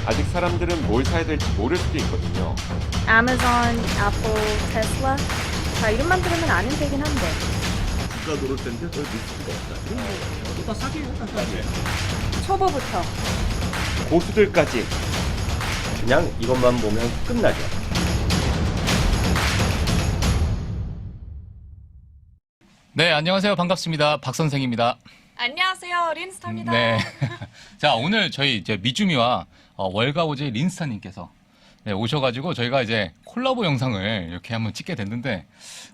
아직 사람들은 뭘 사야 될지 모를 수도 있거든요. 아마존, 애플, 테슬라. 자, 이름만 들으면 아는 되긴 한데. 주가 오를 텐데 저 리스크가 없다. 이런 거. 다 싸게 해요. 초보부터. 고수들까지. 그냥 이것만 보면 끝나죠. 네, 안녕하세요. 반갑습니다. 박 선생입니다. 안녕하세요. 린스타입니다. 네. 자, 오늘 저희 이제 미주미와 월가오지 린스타님께서 오셔가지고 저희가 이제 콜라보 영상을 이렇게 한번 찍게 됐는데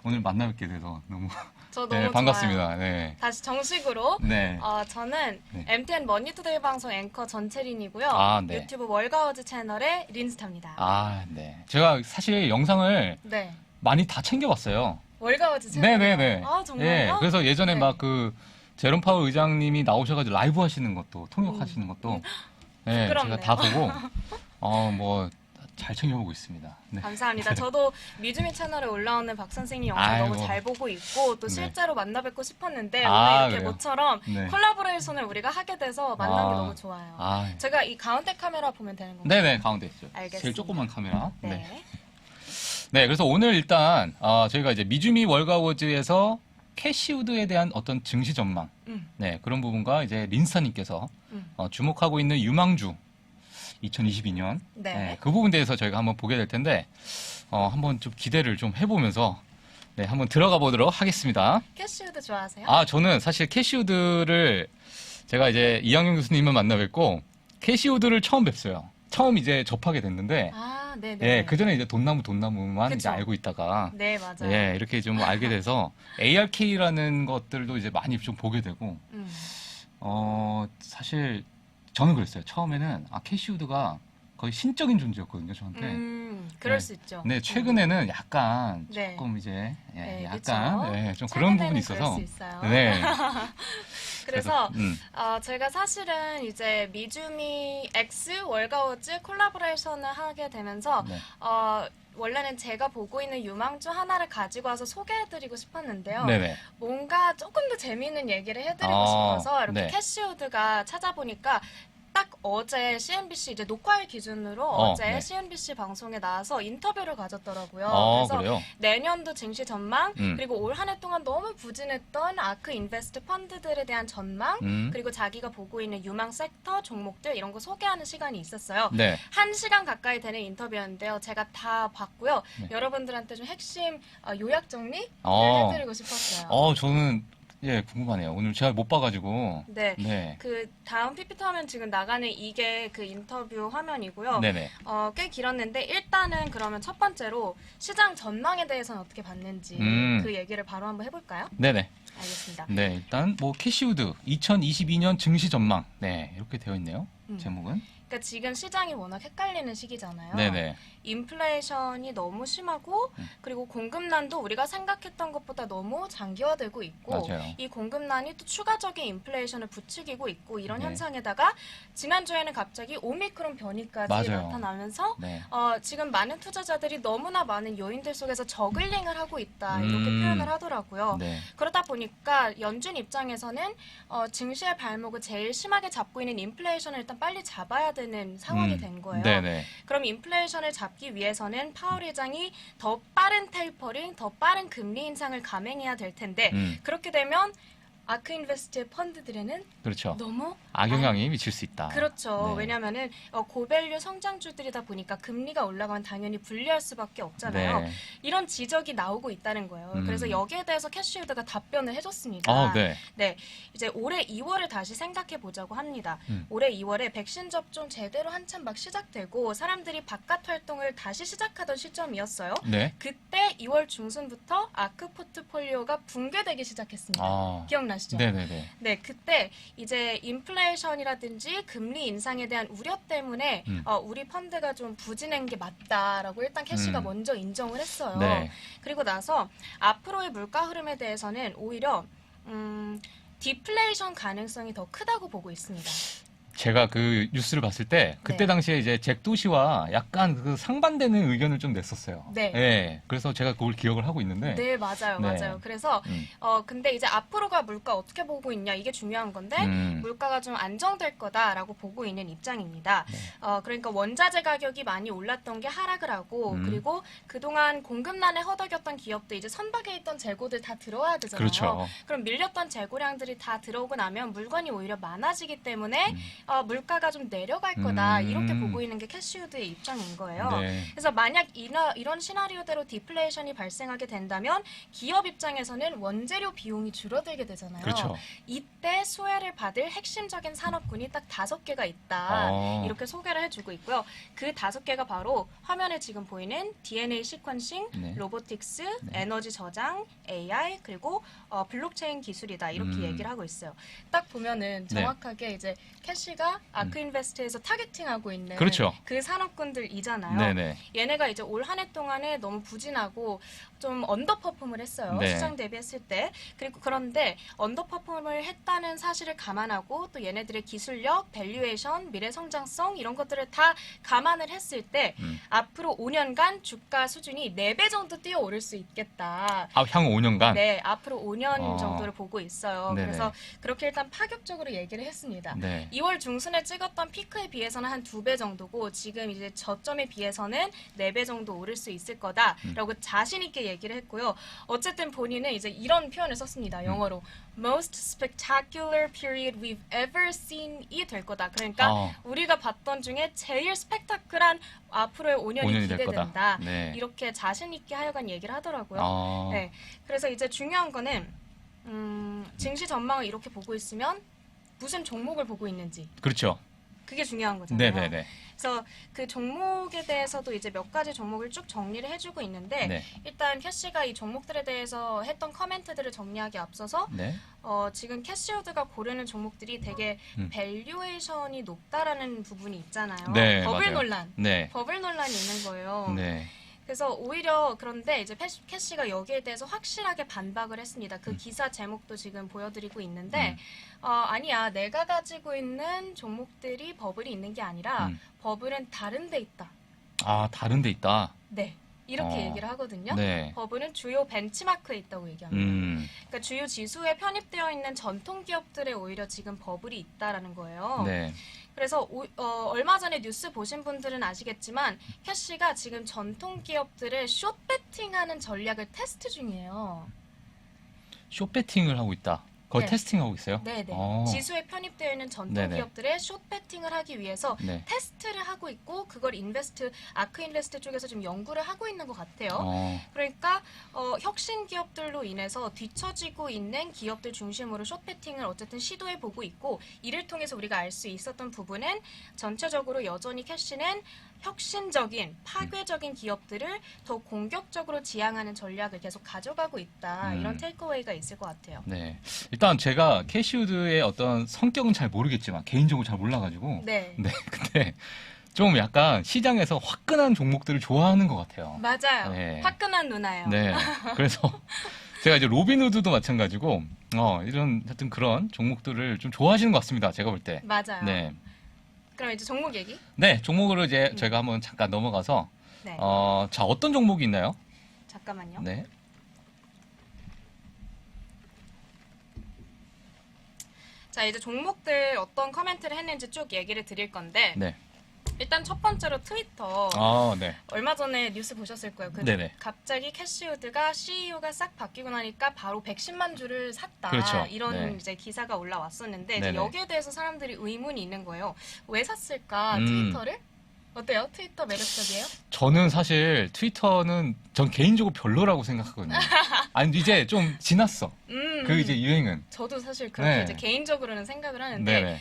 오늘 만나뵙게 돼서 너무 저 네, 너무 반갑습니다. 좋아요. 네. 다시 정식으로 네. 저는 네. MTN 머니투데이 방송 앵커 전채린이고요. 아, 네. 유튜브 월가워즈 채널의 린스타입니다. 아, 네. 제가 사실 영상을 네. 많이 다 챙겨봤어요. 월가워즈 채널. 네네네. 아, 정말요? 예, 그래서 예전에 네. 막 그 제롬 파월 의장님이 나오셔가지고 라이브 하시는 것도 통역하시는 것도 예, 제가 부끄럽네요. 다 보고 뭐 잘 챙겨보고 있습니다. 네. 감사합니다. 저도 미주미 채널에 올라오는 박 선생님 영상 아이고. 너무 잘 보고 있고 또 네. 실제로 만나 뵙고 싶었는데 아, 오늘 이렇게 그래요? 모처럼 네. 콜라보레이션을 우리가 하게 돼서 만난 게 아. 너무 좋아요. 아, 제가 이 가운데 카메라 보면 되는 건가요? 네네 가운데 있죠. 알겠습니다. 제일 조그만 카메라. 네. 네. 네, 그래서 오늘 일단 저희가 이제 미주미 월가워즈에서 캐시우드에 대한 어떤 증시 전망, 네 그런 부분과 이제 린스타님께서 주목하고 있는 유망주 2022년, 네. 그 부분에 대해서 저희가 한번 보게 될 텐데 한번 좀 기대를 좀 해보면서 네 한번 들어가 보도록 하겠습니다. 캐시우드 좋아하세요? 저는 사실 캐시우드를 제가 이제 이학용 교수님을 만나 뵙고 캐시우드를 처음 뵀어요. 처음 이제 접하게 됐는데. 네네. 예, 그 전에 이제 돈나무만 그쵸. 이제 알고 있다가 네, 맞아요. 예, 이렇게 좀 알게 돼서 ARK라는 것들도 이제 많이 좀 보게 되고 사실 저는 그랬어요. 처음에는 캐시우드가 거의 신적인 존재였거든요, 저한테. 그럴 네. 수 있죠. 근데 최근에는 약간 네. 조금 이제 네, 약간 그쵸. 좀 그런 부분이 최근에는 있어서 그럴 수 있어요. 네. 그래서 음. 제가 사실은 이제 미주미 X 월가워즈 콜라보레이션을 하게 되면서 네. 원래는 제가 보고 있는 유망주 하나를 가지고 와서 소개해드리고 싶었는데요. 네네. 뭔가 조금 더 재미있는 얘기를 해드리고 아, 싶어서 이렇게 네. 캐시우드가 찾아보니까 딱 어제 CNBC 이제 녹화일 기준으로 어제 네. CNBC 방송에 나와서 인터뷰를 가졌더라고요. 그래서 그래요? 내년도 증시 전망 음. 그리고 올 한 해 동안 너무 부진했던 아크 인베스트 펀드들에 대한 전망 그리고 자기가 보고 있는 유망 섹터 종목들 이런 거 소개하는 시간이 있었어요. 네. 1시간 가까이 되는 인터뷰였는데요. 제가 다 봤고요. 네. 여러분들한테 좀 핵심 요약 정리 해드리고 싶었어요. 저는 궁금하네요. 오늘 제가 못 봐가지고. 네. 네. 그 다음 PPT 화면 지금 나가는 이게 그 인터뷰 화면이고요. 네네. 꽤 길었는데 일단은 그러면 첫 번째로 시장 전망에 대해서는 어떻게 봤는지 그 얘기를 바로 한번 해볼까요? 네네. 알겠습니다. 네, 일단 뭐 캐시우드 2022년 증시 전망. 네, 이렇게 되어 있네요. 제목은. 그러니까 지금 시장이 워낙 헷갈리는 시기잖아요. 네네. 인플레이션이 너무 심하고 그리고 공급난도 우리가 생각했던 것보다 너무 장기화되고 있고 맞아요. 이 공급난이 또 추가적인 인플레이션을 부추기고 있고 이런 네. 현상에다가 지난주에는 갑자기 오미크론 변이까지 맞아요. 나타나면서 네. 지금 많은 투자자들이 너무나 많은 요인들 속에서 저글링을 하고 있다 이렇게 표현을 하더라고요. 네. 그러다 보니까 연준 입장에서는 증시의 발목을 제일 심하게 잡고 있는 인플레이션을 일단 빨리 잡아야 되는 상황이 된 거예요. 네네. 그럼 인플레이션을 잡기 위해서는 파월 의장이 더 빠른 테이퍼링, 더 빠른 금리 인상을 감행해야 될 텐데 그렇게 되면 아크 인베스트 펀드들에는 그렇죠. 너무 악영향이 미칠 수 있다. 그렇죠. 네. 왜냐하면은 고밸류 성장주들이다 보니까 금리가 올라가면 당연히 불리할 수밖에 없잖아요. 네. 이런 지적이 나오고 있다는 거예요. 그래서 여기에 대해서 캐시우드가 답변을 해줬습니다. 네. 네, 이제 올해 2월을 다시 생각해 보자고 합니다. 올해 2월에 백신 접종 제대로 한참 막 시작되고 사람들이 바깥 활동을 다시 시작하던 시점이었어요. 네. 그때 2월 중순부터 아크 포트폴리오가 붕괴되기 시작했습니다. 기억나시죠? 네네네. 네, 그때 이제 인플레이션이라든지 금리 인상에 대한 우려 때문에 우리 펀드가 좀 부진한 게 맞다라고 일단 캐시가 먼저 인정을 했어요. 네. 그리고 나서 앞으로의 물가 흐름에 대해서는 오히려 디플레이션 가능성이 더 크다고 보고 있습니다. 제가 그 뉴스를 봤을 때 그때 네. 당시에 이제 잭 도시와 약간 그 상반되는 의견을 좀 냈었어요. 네. 예, 그래서 제가 그걸 기억을 하고 있는데. 네, 맞아요, 네. 맞아요. 그래서 근데 이제 앞으로가 물가 어떻게 보고 있냐 이게 중요한 건데 물가가 좀 안정될 거다라고 보고 있는 입장입니다. 네. 그러니까 원자재 가격이 많이 올랐던 게 하락을 하고 그리고 그동안 공급난에 허덕였던 기업들 이제 선박에 있던 재고들 다 들어와야 되잖아요. 그렇죠. 그럼 밀렸던 재고량들이 다 들어오고 나면 물건이 오히려 많아지기 때문에 물가가 좀 내려갈 거다 이렇게 보고 있는 게 캐시우드의 입장인 거예요. 네. 그래서 만약 이런 시나리오대로 디플레이션이 발생하게 된다면 기업 입장에서는 원재료 비용이 줄어들게 되잖아요. 그렇죠. 이때 수혜를 받을 핵심적인 산업군이 딱 5개가 있다. 이렇게 소개를 해주고 있고요. 그 5개가 바로 화면에 지금 보이는 DNA 시퀀싱, 네. 로보틱스, 에너지 저장, AI 그리고 블록체인 기술이다. 이렇게 얘기를 하고 있어요. 딱 보면은 정확하게 이제 캐시가 아크인베스트에서 타겟팅하고 있는 그렇죠. 그 산업군들이잖아요. 네네. 얘네가 이제 올 한 해 동안에 너무 부진하고 좀 언더퍼폼을 했어요. 네. 시장 대비했을 때. 그리고 그런데 언더퍼폼을 했다는 사실을 감안하고 또 얘네들의 기술력, 밸류에이션, 미래 성장성 이런 것들을 다 감안을 했을 때 앞으로 5년간 주가 수준이 4배 정도 뛰어오를 수 있겠다. 향후 5년간? 네, 앞으로 5년 정도를 보고 있어요. 네네. 그래서 그렇게 일단 파격적으로 얘기를 했습니다. 네. 2월 중순에 찍었던 피크에 비해서는 한 2배 정도고 지금 이제 저점에 비해서는 4배 정도 오를 수 있을 거다라고 자신 있게 얘기를 했고요. 어쨌든 본인은 이제 이런 표현을 썼습니다. 영어로 most spectacular period we've ever seen이 될 거다. 그러니까 우리가 봤던 중에 제일 스펙타클한 앞으로의 5년이 될 기대된다. 거다. 네. 이렇게 자신 있게 하여간 얘기를 하더라고요. 네. 그래서 이제 중요한 거는 증시 전망을 이렇게 보고 있으면 무슨 종목을 보고 있는지 그렇죠. 그게 중요한 거잖아요. 네네네. 그래서 그 종목에 대해서도 이제 몇 가지 종목을 쭉 정리를 해주고 있는데 네. 일단 캐시가 이 종목들에 대해서 했던 커멘트들을 정리하기 앞서서 네. 지금 캐시우드가 고르는 종목들이 되게 밸류에이션이 높다라는 부분이 있잖아요. 네, 버블 맞아요. 논란. 네. 버블 논란이 있는 거예요. 네. 그래서 오히려 그런데 이제 캐시가 여기에 대해서 확실하게 반박을 했습니다. 그 기사 제목도 지금 보여드리고 있는데 아니야 내가 가지고 있는 종목들이 버블이 있는 게 아니라 버블은 다른 데 있다. 다른 데 있다. 네. 이렇게 얘기를 하거든요. 네. 버블은 주요 벤치마크에 있다고 얘기합니다. 그러니까 주요 지수에 편입되어 있는 전통 기업들에 오히려 지금 버블이 있다라는 거예요. 네. 그래서 얼마 전에 뉴스 보신 분들은 아시겠지만 캐시가 지금 전통 기업들을 숏배팅하는 전략을 테스트 중이에요. 숏배팅을 하고 있다. 그걸 네. 테스팅하고 있어요? 네네. 어. 지수에 편입되어 있는 전통 네네. 기업들의 숏배팅을 하기 위해서 네. 테스트를 하고 있고 그걸 아크인베스트 쪽에서 좀 연구를 하고 있는 것 같아요. 그러니까 혁신 기업들로 인해서 뒤처지고 있는 기업들 중심으로 숏배팅을 어쨌든 시도해 보고 있고 이를 통해서 우리가 알 수 있었던 부분은 전체적으로 여전히 캐시는 혁신적인 파괴적인 기업들을 더 공격적으로 지향하는 전략을 계속 가져가고 있다. 이런 테이크어웨이가 있을 것 같아요. 네. 일단 제가 캐시우드의 어떤 성격은 잘 모르겠지만 개인적으로 잘 몰라가지고 네. 네. 근데 좀 약간 시장에서 화끈한 종목들을 좋아하는 것 같아요. 맞아요. 네. 화끈한 누나예요. 네. 그래서 제가 이제 로빈후드도 마찬가지고 이런 하여튼 그런 종목들을 좀 좋아하시는 것 같습니다. 제가 볼 때. 맞아요. 네. 그럼 이제 종목 얘기? 네, 종목으로 이제 제가 한번 잠깐 넘어가서 네. 자, 어떤 종목이 있나요? 잠깐만요. 네. 자, 이제 종목들 어떤 커멘트를 했는지 쭉 얘기를 드릴 건데 네. 일단 첫 번째로 트위터. 네. 얼마 전에 뉴스 보셨을 거예요. 네네. 갑자기 캐시우드가 CEO가 싹 바뀌고 나니까 바로 110만 주를 샀다. 그렇죠. 이런 네. 이제 기사가 올라왔었는데 이제 네네. 여기에 대해서 사람들이 의문이 있는 거예요. 왜 샀을까? 음. 트위터를? 어때요? 트위터 매력적이에요? 저는 사실 트위터는 전 개인적으로 별로라고 생각하거든요. 아니 이제 좀 지났어. 그 이제 유행은. 저도 사실 그렇게 네. 이제 개인적으로는 생각을 하는데 네네.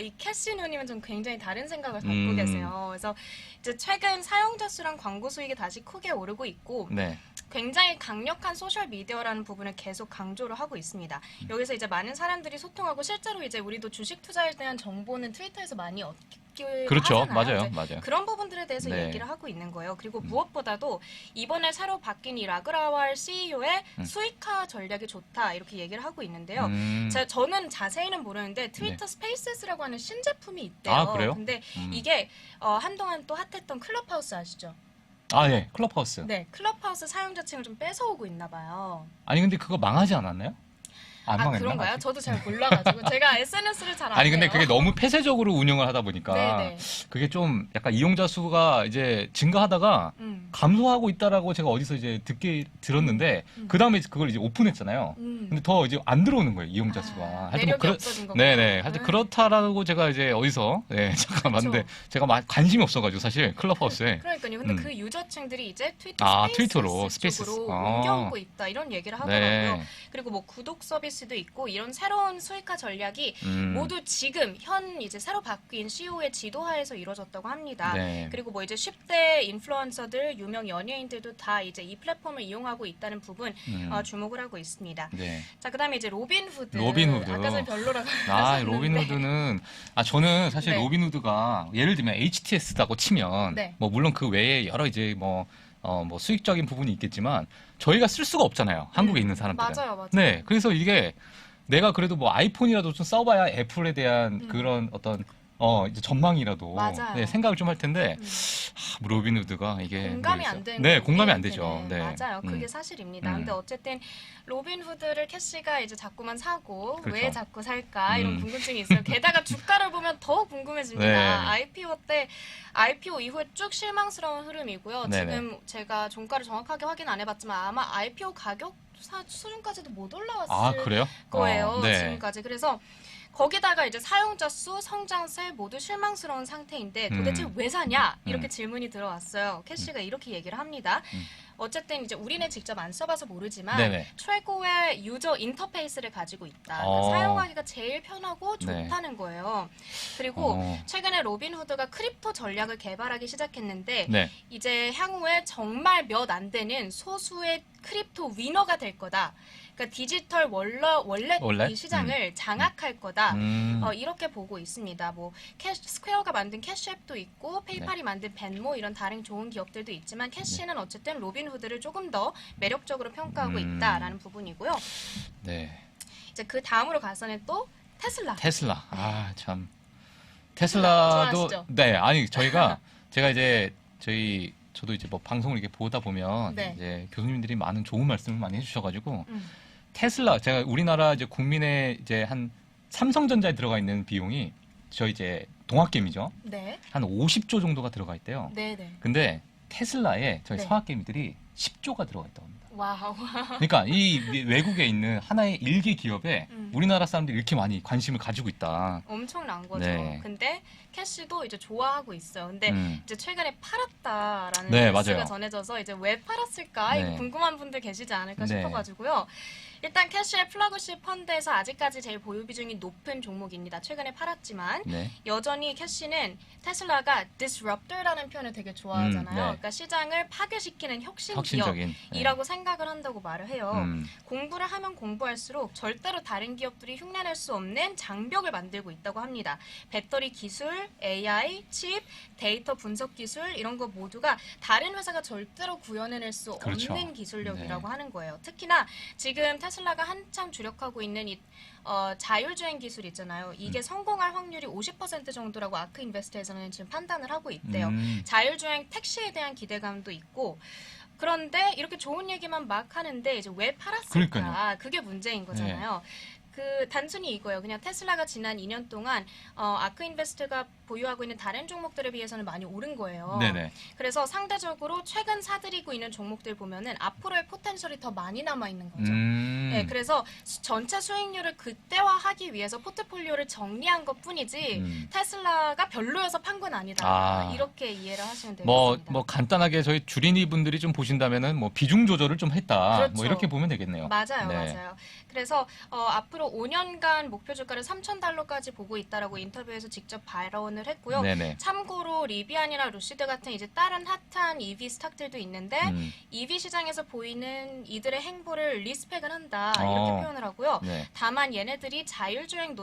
이 캐시 누님은 좀 굉장히 다른 생각을 갖고 계세요. 그래서 이제 최근 사용자 수랑 광고 수익이 다시 크게 오르고 있고 네. 굉장히 강력한 소셜 미디어라는 부분을 계속 강조를 하고 있습니다. 여기서 이제 많은 사람들이 소통하고 실제로 이제 우리도 주식 투자에 대한 정보는 트위터에서 많이 얻기 있기도 그렇죠. 하잖아요. 맞아요. 이제 맞아요. 그런 부분들에 대해서 네. 얘기를 하고 있는 거예요. 그리고 무엇보다도 이번에 새로 바뀐 이 라그라왈 CEO의 수익화 전략이 좋다 이렇게 얘기를 하고 있는데요. 저는 자세히는 모르는데 트위터 스페이스라고 하는 신제품이 있대요. 아, 그래요? 근데 이게 한동안 또 핫했던 클럽하우스 아시죠? 아, 예. 클럽하우스. 네, 클럽하우스 사용자층을 좀 뺏어오고 있나 봐요. 아니 근데 그거 망하지 않았나요? 안 망했나? 그런가요? 아직? 저도 잘 몰라가지고 제가 SNS를 잘 안 해요. 아니 근데 그게 너무 폐쇄적으로 운영을 하다 보니까 네네. 그게 좀 약간 이용자 수가 이제 증가하다가 감소하고 있다라고 제가 어디서 이제 들었는데 그 다음에 그걸 이제 오픈했잖아요. 근데 더 이제 안 들어오는 거예요 이용자 수가. 하여튼 매력이 없어진 거구나. 네네. 하여튼 그렇다라고 제가 이제 어디서 잠깐 봤는데 제가 관심이 없어가지고 사실 클럽하우스에. 그러니까요. 근데 그 유저층들이 이제 트위터 트위터로 스페이스 쪽으로 스페이스. 옮겨오고 있다 이런 얘기를 하더라고요. 네. 그리고 뭐 구독 서비스도 있고 이런 새로운 수익화 전략이 모두 지금 현 이제 새로 바뀐 CEO의 지도하에서 이루어졌다고 합니다. 네. 그리고 뭐 이제 10대 인플루언서들, 유명 연예인들도 다 이제 이 플랫폼을 이용하고 있다는 부분 주목을 하고 있습니다. 네. 자, 그다음에 이제 로빈후드. 로빈후드. 아까 전에 별로라고 로빈후드는 저는 사실 네. 로빈후드가 예를 들면 HTS라고 치면 네. 뭐 물론 그 외에 여러 이제 뭐 수익적인 부분이 있겠지만 저희가 쓸 수가 없잖아요. 한국에 있는 사람들은. 맞아요. 네. 그래서 이게 내가 그래도 뭐 아이폰이라도 좀 써봐야 애플에 대한 그런 어떤 이제 전망이라도 맞아요. 네, 생각을 좀 할 텐데 로빈후드가 이게 공감이 모르겠어요. 안 되는 네, 거예요, 공감이 안 되죠. 우리한테는. 네. 맞아요. 그게 사실입니다. 근데 어쨌든 로빈후드를 캐시가 이제 자꾸만 사고 그렇죠. 왜 자꾸 살까 이런 궁금증이 있어요. 게다가 주가를 보면 더 궁금해집니다. 네. IPO 이후에 쭉 실망스러운 흐름이고요. 네네. 지금 제가 종가를 정확하게 확인 안 해봤지만 아마 IPO 가격 수준까지도 못 올라왔을 아, 그래요? 거예요. 네. 지금까지. 그래서 거기다가 이제 사용자 수, 성장세 모두 실망스러운 상태인데 도대체 왜 사냐? 이렇게 질문이 들어왔어요. 캐시가 이렇게 얘기를 합니다. 어쨌든 이제 우리는 직접 안 써봐서 모르지만 네네. 최고의 유저 인터페이스를 가지고 있다. 어. 사용하기가 제일 편하고 네. 좋다는 거예요. 그리고 최근에 로빈후드가 크립토 전략을 개발하기 시작했는데 네. 이제 향후에 정말 몇 안 되는 소수의 크립토 위너가 될 거다. 그러니까 디지털 월렛 월렛? 이 시장을 장악할 거다. 음. 이렇게 보고 있습니다. 뭐 스퀘어가 만든 캐시앱도 있고 페이팔이 만든 벤모 이런 다른 좋은 기업들도 있지만 캐시는 어쨌든 로빈후드를 조금 더 매력적으로 평가하고 있다라는 부분이고요. 네. 이제 그 다음으로 가서는 또 테슬라. 테슬라. 참. 테슬라도 좋아하시죠? 네. 아니 제가 이제 저도 이제 뭐 방송을 이렇게 보다 보면 네. 이제 교수님들이 많은 좋은 말씀을 많이 해주셔가지고 테슬라 제가 우리나라 이제 국민의 이제 한 삼성전자에 들어가 있는 비용이 이제 동학개미죠. 네. 한 50조 정도가 들어가 있대요. 네네. 근데 테슬라에 저희 네. 서학개미들이 10조가 들어가 있다고 합니다. 와우. 그러니까 이 외국에 있는 하나의 일개 기업에 우리나라 사람들이 이렇게 많이 관심을 가지고 있다. 엄청난 거죠. 네. 근데 캐시도 이제 좋아하고 있어요. 근데 이제 최근에 팔았다라는 네, 뉴스가 맞아요. 전해져서 이제 왜 팔았을까 네. 이거 궁금한 분들 계시지 않을까 네. 싶어가지고요. 일단 캐시의 플래그십 펀드에서 아직까지 제일 보유 비중이 높은 종목입니다. 최근에 팔았지만 네. 여전히 캐시는 테슬라가 disruptor라는 표현을 되게 좋아하잖아요. 네. 그러니까 시장을 파괴시키는 혁신 혁신적인. 기업이라고 생각을 한다고 말을 해요. 네. 공부를 하면 공부할수록 절대로 다른 기업들이 흉내낼 수 없는 장벽을 만들고 있다고 합니다. 배터리 기술, AI, 칩, 데이터 분석 기술 이런 거 모두가 다른 회사가 절대로 구현해낼 수 그렇죠. 없는 기술력이라고 네. 하는 거예요. 특히나 지금 테슬라가 한참 주력하고 있는 이 자율주행 기술 있잖아요. 이게 성공할 확률이 50% 정도라고 아크 인베스트에서는 지금 판단을 하고 있대요. 자율주행 택시에 대한 기대감도 있고 그런데 이렇게 좋은 얘기만 막 하는데 이제 왜 팔았을까? 그러니까요. 그게 문제인 거잖아요. 단순히 이거예요. 그냥 테슬라가 지난 2년 동안 아크 인베스트가 보유하고 있는 다른 종목들에 비해서는 많이 오른 거예요. 네네. 그래서 상대적으로 최근 사들이고 있는 종목들 보면은 앞으로의 포텐셜이 더 많이 남아 있는 거죠. 네, 그래서 전체 수익률을 극대화하기 위해서 포트폴리오를 정리한 것뿐이지 테슬라가 별로여서 판 건 아니다. 이렇게 이해를 하시면 되겠습니다. 뭐 간단하게 저희 주린이 분들이 좀 보신다면은 뭐 비중 조절을 좀 했다. 그렇죠. 뭐 이렇게 보면 되겠네요. 맞아요, 네. 맞아요. 그래서 앞으로 앞으로 5년간 목표 주가를 $3,000까지 보고 있다라고 인터뷰에서 직접 발언을 했고요. 네네. 참고로 리비안이나 루시드 같은 이제 다른 핫한 EV 스탁들도 있는데 EV 시장에서 보이는 이들의 행보를 리스펙을 한다 이렇게 표현을 하고요. 네. 다만 얘네들이 자율주행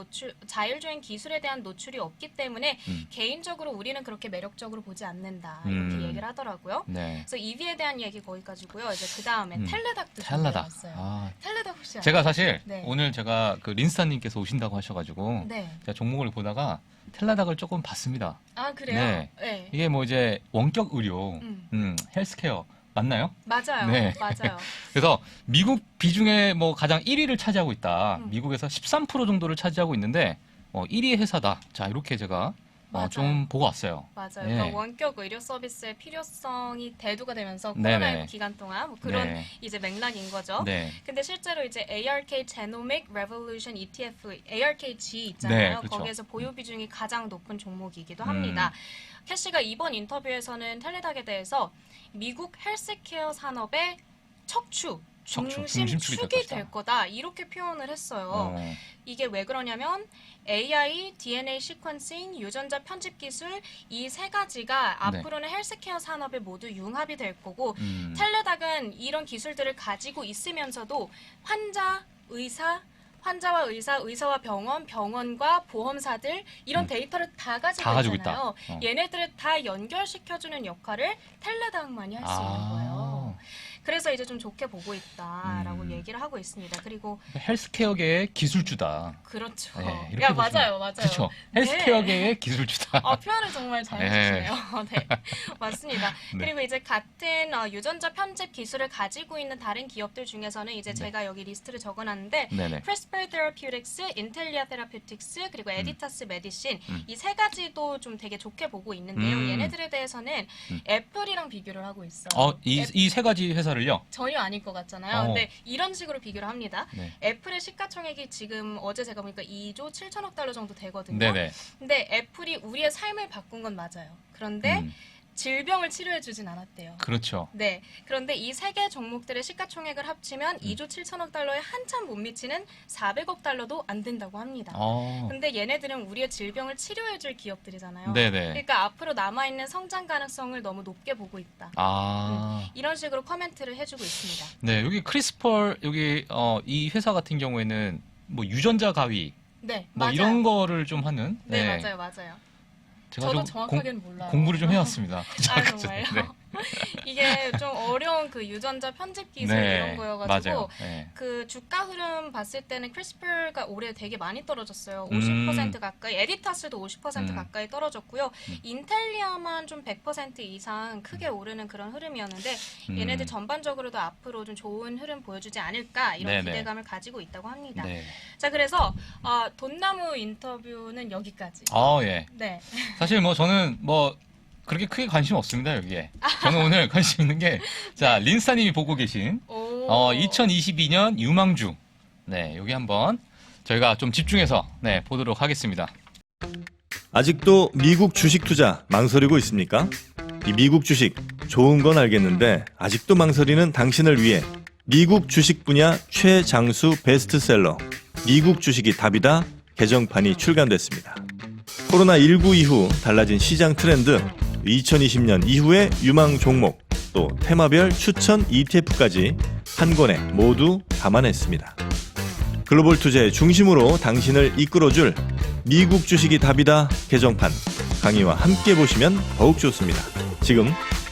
기술에 대한 노출이 없기 때문에 개인적으로 우리는 그렇게 매력적으로 보지 않는다 이렇게 얘기를 하더라고요. 네. 그래서 EV에 대한 얘기 거기까지고요. 이제 그 다음에 텔레닥도 텔레닥. 준비해봤어요. 텔레닥 혹시 제가 사실 네. 오늘 제가 그 린스타님께서 오신다고 하셔가지고 네. 제가 종목을 보다가 텔레닥을 조금 봤습니다. 아 그래요? 네. 네. 이게 뭐 이제 원격 의료, 헬스케어 맞나요? 맞아요. 네. 맞아요. 그래서 미국 비중에 뭐 가장 1위를 차지하고 있다. 미국에서 13% 정도를 차지하고 있는데 1위 회사다. 자 이렇게 제가 맞아요. 좀 보고 왔어요. 맞아요. 네. 그러니까 원격 의료 서비스의 필요성이 대두가 되면서 네네. 코로나19 기간 동안 뭐 그런 네. 이제 맥락인 거죠. 네. 근데 실제로 이제 ARK Genomic Revolution ETF, ARKG 있잖아요. 네, 그렇죠. 거기에서 보유 비중이 가장 높은 종목이기도 합니다. 캐시가 이번 인터뷰에서는 텔레닥에 대해서 미국 헬스케어 산업의 중심축이 될 거다 이렇게 표현을 했어요. 이게 왜 그러냐면 AI, DNA 시퀀싱, 유전자 편집 기술 이 세 가지가 앞으로는 헬스케어 산업에 모두 융합이 될 거고 텔레닥은 이런 기술들을 가지고 있으면서도 환자와 의사, 의사와 병원, 병원과 보험사들 이런 데이터를 다 가지고 있잖아요. 얘네들을 다 연결시켜주는 역할을 텔레닥만이 할 수 있는 거예요. 그래서 이제 좀 좋게 보고 있다라고 얘기를 하고 있습니다. 그리고 헬스케어계의 기술주다. 그렇죠. 네, 야 맞아요. 그렇죠. 헬스케어계의 기술주다. 표현을 정말 잘 해주시네요. 네, 맞습니다. 네. 그리고 이제 같은 유전자 편집 기술을 가지고 있는 다른 기업들 중에서는 이제 제가 여기 리스트를 적어놨는데 네네. CRISPR Therapeutics, Intellia Therapeutics 그리고 Editas Medicine 이 세 가지도 좀 되게 좋게 보고 있는데요. 얘네들에 대해서는 애플이랑 비교를 하고 있어요. 이 세 가지 회사를요? 전혀 아닐 것 같잖아요. 근데 이런 식으로 비교를 합니다. 네. 애플의 시가총액이 지금 어제 제가 보니까 2조 7천억 달러 정도 되거든요. 네네. 근데 애플이 우리의 삶을 바꾼 건 맞아요. 그런데 질병을 치료해주진 않았대요. 그렇죠. 네. 그런데 이 세 개 종목들의 시가총액을 합치면 2조 7천억 달러에 한참 못 미치는 400억 달러도 안 된다고 합니다. 근데 얘네들은 우리의 질병을 치료해줄 기업들이잖아요. 네네. 그러니까 앞으로 남아있는 성장 가능성을 너무 높게 보고 있다. 이런 식으로 코멘트를 해주고 있습니다. 네, 여기 크리스펄 여기 이 회사 같은 경우에는 뭐 유전자 가위 네, 뭐 맞아요. 이런 거를 좀 하는 네, 맞아요. 제가 저도 좀 정확하게는 몰라요. 공부를 좀 해왔습니다. 아 정말요? 네. 이게 좀 어려운 그 유전자 편집 기술 이런 거여가지고 맞아요. 네. 그 주가 흐름 봤을 때는 크리스퍼가 올해 되게 많이 떨어졌어요. 50% 가까이, 에디타스도 50% 가까이 떨어졌고요. 인텔리아만 좀 100% 이상 크게 오르는 그런 흐름이었는데 얘네들 전반적으로도 앞으로 좀 좋은 흐름 보여주지 않을까 이런 네네. 기대감을 가지고 있다고 합니다. 네. 자 그래서 돈나무 인터뷰는 여기까지. 예. 네. 사실 뭐 저는 뭐 그렇게 크게 관심 없습니다 여기에. 저는 오늘 관심 있는 게 자 린스타님이 보고 계신 2022년 유망주. 네 여기 한번 저희가 좀 집중해서 보도록 하겠습니다. 아직도 미국 주식 투자 망설이고 있습니까? 이 미국 주식 좋은 건 알겠는데 아직도 망설이는 당신을 위해 미국 주식 분야 최장수 베스트셀러 미국 주식이 답이다 개정판이 출간됐습니다. 코로나19 이후 달라진 시장 트렌드, 2020년 이후의 유망 종목, 또 테마별 추천 ETF까지 한 권에 모두 담아냈습니다. 글로벌 투자의 중심으로 당신을 이끌어줄 미국 주식이 답이다 개정판 강의와 함께 보시면 더욱 좋습니다. 지금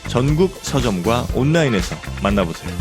전국 서점과 온라인에서 만나보세요.